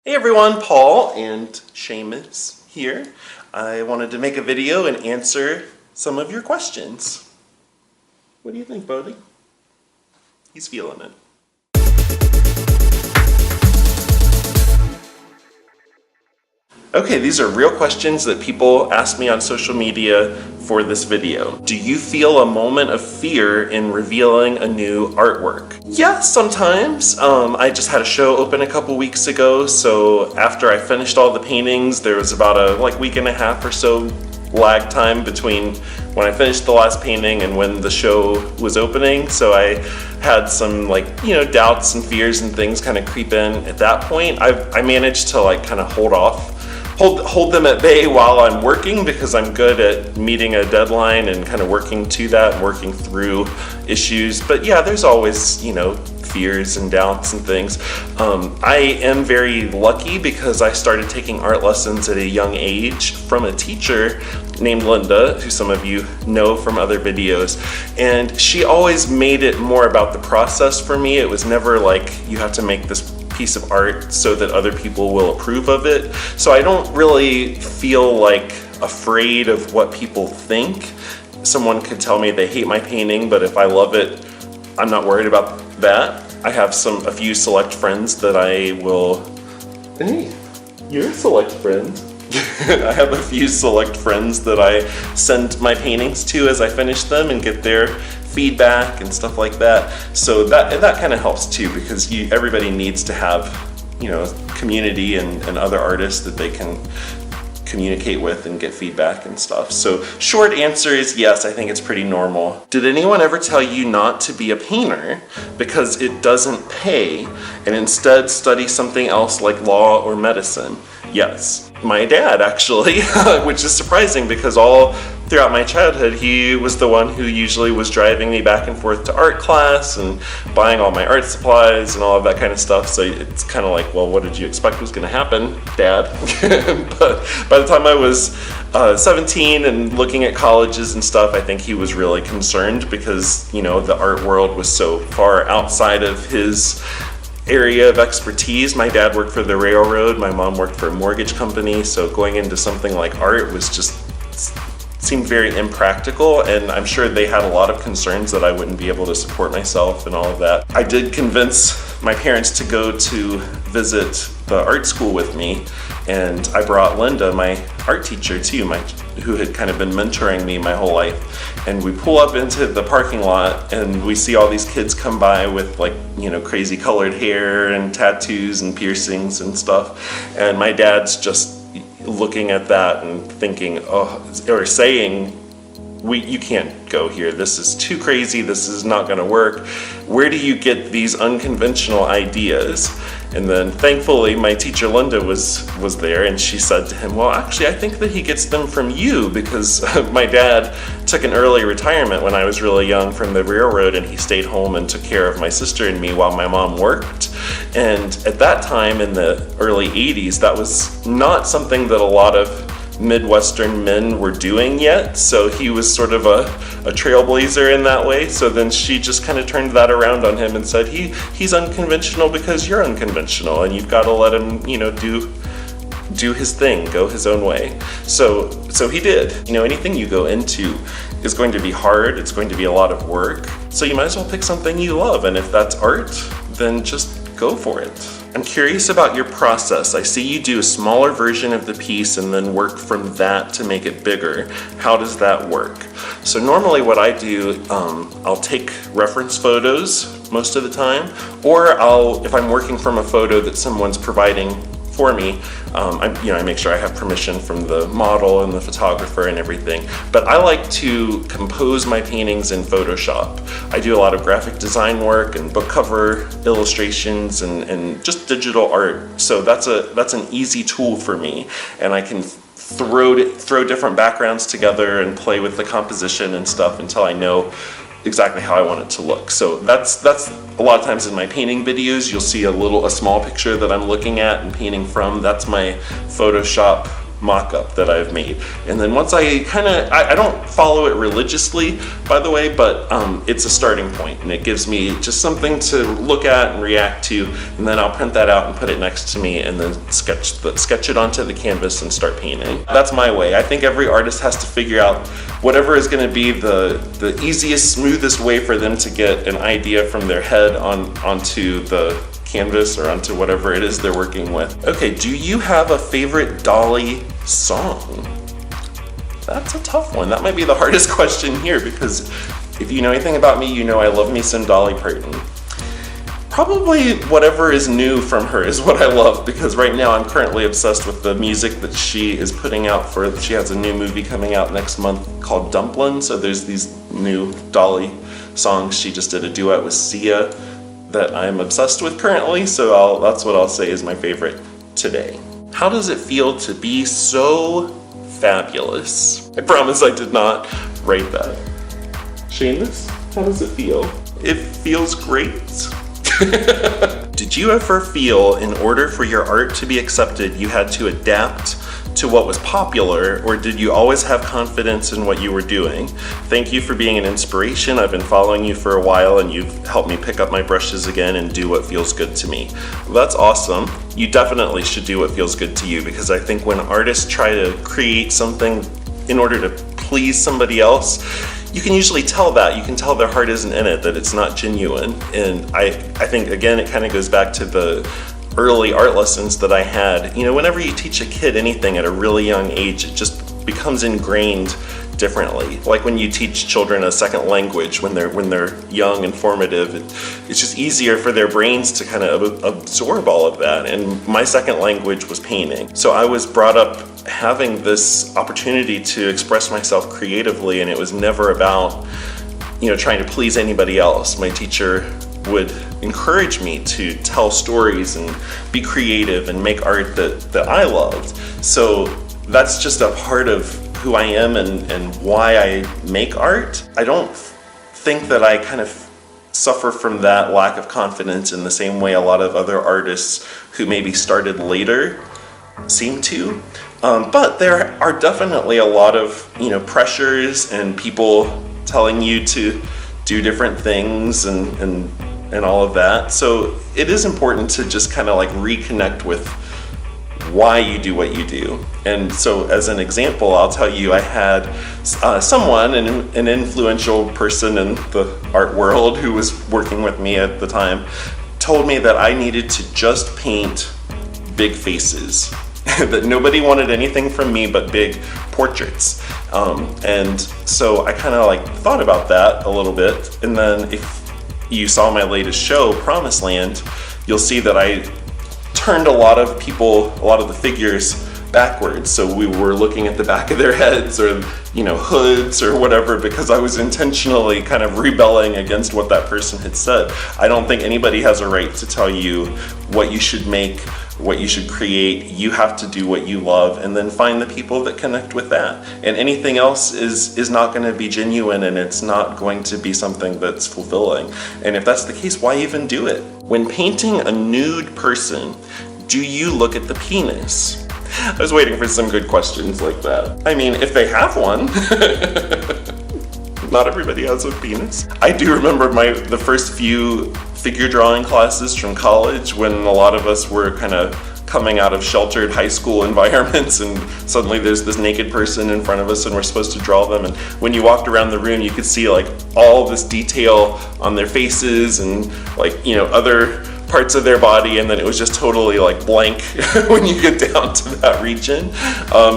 Hey everyone, Paul and Seamus here. I wanted to make a video and answer some of your questions. What do you think, Bodie? He's feeling it. Okay, these are real questions that people ask me on social media for this video. Do you feel a moment of fear in revealing a new artwork? Yeah, sometimes. I just had a show open a couple weeks ago, so after I finished all the paintings, there was about a week and a half or so lag time between when I finished the last painting and when the show was opening, so I had some doubts and fears and things kind of creep in at that point. I managed to kind of hold them at bay while I'm working, because I'm good at meeting a deadline and kind of working to that and working through issues. But yeah, there's always, fears and doubts and things. I am very lucky because I started taking art lessons at a young age from a teacher named Linda, who some of you know from other videos, and she always made it more about the process for me. It was never like you have to make this piece of art so that other people will approve of it. So I don't really feel afraid of what people think. Someone could tell me they hate my painting, but if I love it, I'm not worried about that. I have a few select friends that I will... Hey, you're a select friend. I have a few select friends that I send my paintings to as I finish them and get their feedback and stuff like that. So that kind of helps too, because everybody needs to have community and other artists that they can communicate with and get feedback and stuff. So short answer is yes, I think it's pretty normal. Did anyone ever tell you not to be a painter because it doesn't pay and instead study something else like law or medicine? Yes. My dad, actually, which is surprising because all throughout my childhood, he was the one who usually was driving me back and forth to art class and buying all my art supplies and all of that kind of stuff. So it's kind of like, well, what did you expect was going to happen, Dad? But by the time I was 17 and looking at colleges and stuff, I think he was really concerned because, the art world was so far outside of his area of expertise. My dad worked for the railroad, my mom worked for a mortgage company, so going into something like art seemed very impractical, and I'm sure they had a lot of concerns that I wouldn't be able to support myself and all of that. I did convince my parents to go to visit the art school with me, and I brought Linda, my art teacher too, who had kind of been mentoring me my whole life. And we pull up into the parking lot and we see all these kids come by with crazy colored hair and tattoos and piercings and stuff. And my dad's just looking at that and thinking, or saying, you can't go here. This is too crazy. This is not going to work. Where do you get these unconventional ideas? And then thankfully my teacher Linda was there, and she said to him, well, actually I think that he gets them from you, because my dad took an early retirement when I was really young from the railroad, and he stayed home and took care of my sister and me while my mom worked. And at that time in the early 80s, that was not something that a lot of Midwestern men were doing yet, so he was sort of a trailblazer in that way. So then she just kind of turned that around on him and said, he's unconventional because you're unconventional, and you've got to let him do his thing, go his own way. So he did. Anything you go into is going to be hard, it's going to be a lot of work, so you might as well pick something you love, and if that's art, then just go for it. I'm curious about your process. I see you do a smaller version of the piece and then work from that to make it bigger. How does that work? So normally what I do, I'll take reference photos most of the time, or if I'm working from a photo that someone's providing for me, I make sure I have permission from the model and the photographer and everything. But I like to compose my paintings in Photoshop. I do a lot of graphic design work and book cover illustrations and just digital art. So that's an easy tool for me, and I can throw different backgrounds together and play with the composition and stuff until I know exactly how I want it to look. So that's a lot of times in my painting videos, you'll see a small picture that I'm looking at and painting from. That's my Photoshop mock-up that I've made. And then once I don't follow it religiously, by the way, but it's a starting point, and it gives me just something to look at and react to, and then I'll print that out and put it next to me, and then sketch it onto the canvas and start painting. That's my way. I think every artist has to figure out whatever is going to be the easiest, smoothest way for them to get an idea from their head onto the canvas or onto whatever it is they're working with. Okay, do you have a favorite Dolly song? That's a tough one. That might be the hardest question here, because if you know anything about me, you know I love me some Dolly Parton. Probably whatever is new from her is what I love, because right now I'm currently obsessed with the music that she is putting out she has a new movie coming out next month called Dumplin', so there's these new Dolly songs. She just did a duet with Sia that I'm obsessed with currently, so that's what I'll say is my favorite today. How does it feel to be so fabulous? I promise I did not write that. Seamus, how does it feel? It feels great. Did you ever feel in order for your art to be accepted, you had to adapt to what was popular, or did you always have confidence in what you were doing? Thank you for being an inspiration. I've been following you for a while, and you've helped me pick up my brushes again and do what feels good to me. That's awesome. You definitely should do what feels good to you, because I think when artists try to create something in order to please somebody else, you can usually tell that. You can tell their heart isn't in it, that it's not genuine. And I think, again, it kind of goes back to the early art lessons that I had. You know, whenever you teach a kid anything at a really young age, it just becomes ingrained differently. Like when you teach children a second language when they're young and formative, it's just easier for their brains to kind of absorb all of that. And my second language was painting. So I was brought up having this opportunity to express myself creatively, and it was never about, you know, trying to please anybody else. My teacher would encourage me to tell stories and be creative and make art that I loved. So that's just a part of who I am and why I make art. I don't think that I kind of suffer from that lack of confidence in the same way a lot of other artists who maybe started later seem to. But there are definitely a lot of, you know, pressures and people telling you to do different things and all of that. So it is important to just kind of like reconnect with why you do what you do. And so as an example, I'll tell you, I had someone, an influential person in the art world who was working with me at the time, told me that I needed to just paint big faces. That nobody wanted anything from me but big portraits. And so I kind of like thought about that a little bit. And then if you saw my latest show, Promised Land, you'll see that I turned a lot of the figures backwards. So we were looking at the back of their heads or, you know, hoods or whatever, because I was intentionally kind of rebelling against what that person had said. I don't think anybody has a right to tell you what you should make, what you should create. You have to do what you love and then find the people that connect with that. And anything else is not going to be genuine, and it's not going to be something that's fulfilling. And if that's the case, why even do it? When painting a nude person, do you look at the penis? I was waiting for some good questions like that. I mean, if they have one. Not everybody has a penis. I do remember the first few figure drawing classes from college when a lot of us were kind of coming out of sheltered high school environments, and suddenly there's this naked person in front of us and we're supposed to draw them. And when you walked around the room, you could see like all this detail on their faces and like, you know, other parts of their body, and then it was just totally like blank when you get down to that region,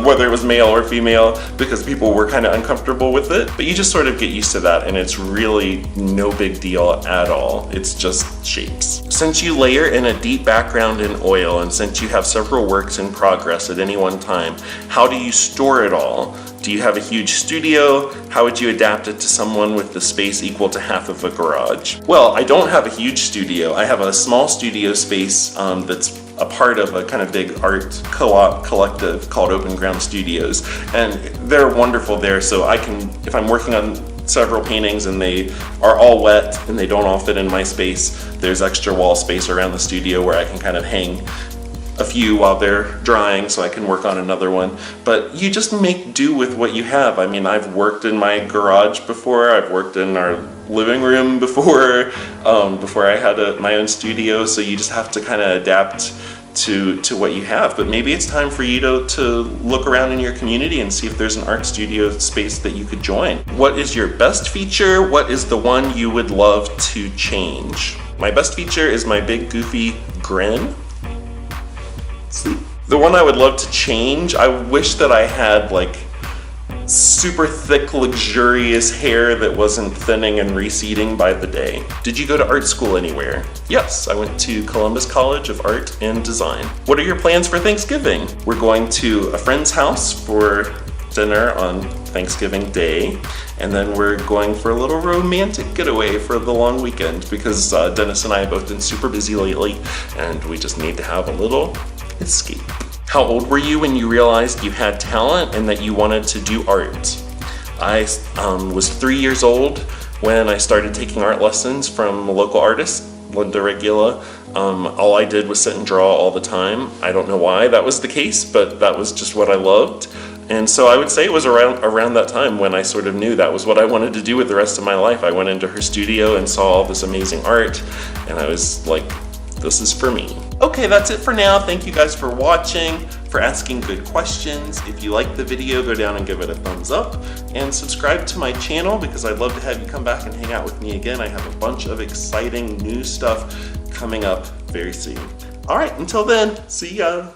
whether it was male or female, because people were kind of uncomfortable with it. But you just sort of get used to that, and it's really no big deal at all. It's just shapes. Since you layer in a deep background in oil, and since you have several works in progress at any one time, how do you store it all? Do you have a huge studio? How would you adapt it to someone with the space equal to half of a garage? Well, I don't have a huge studio. I have a small studio space that's a part of a kind of big art co-op collective called Open Ground Studios. And they're wonderful there, so I can, if I'm working on several paintings and they are all wet and they don't all fit in my space, there's extra wall space around the studio where I can kind of hang a few while they're drying so I can work on another one. But you just make do with what you have. I mean, I've worked in my garage before, I've worked in our living room before I had my own studio, so you just have to kind of adapt to what you have. But maybe it's time for you to look around in your community and see if there's an art studio space that you could join. What is your best feature? What is the one you would love to change? My best feature is my big goofy grin. See? The one I would love to change, I wish that I had like super thick, luxurious hair that wasn't thinning and receding by the day. Did you go to art school anywhere? Yes, I went to Columbus College of Art and Design. What are your plans for Thanksgiving? We're going to a friend's house for dinner on Thanksgiving Day, and then we're going for a little romantic getaway for the long weekend because Dennis and I have both been super busy lately, and we just need to have a little escape. How old were you when you realized you had talent and that you wanted to do art? I was 3 years old when I started taking art lessons from a local artist, Linda Regula. All I did was sit and draw all the time. I don't know why that was the case, but that was just what I loved. And so I would say it was around that time when I sort of knew that was what I wanted to do with the rest of my life. I went into her studio and saw all this amazing art, and I was like, this is for me. Okay, that's it for now. Thank you guys for watching, for asking good questions. If you liked the video, go down and give it a thumbs up, and subscribe to my channel because I'd love to have you come back and hang out with me again. I have a bunch of exciting new stuff coming up very soon. All right, until then, see ya.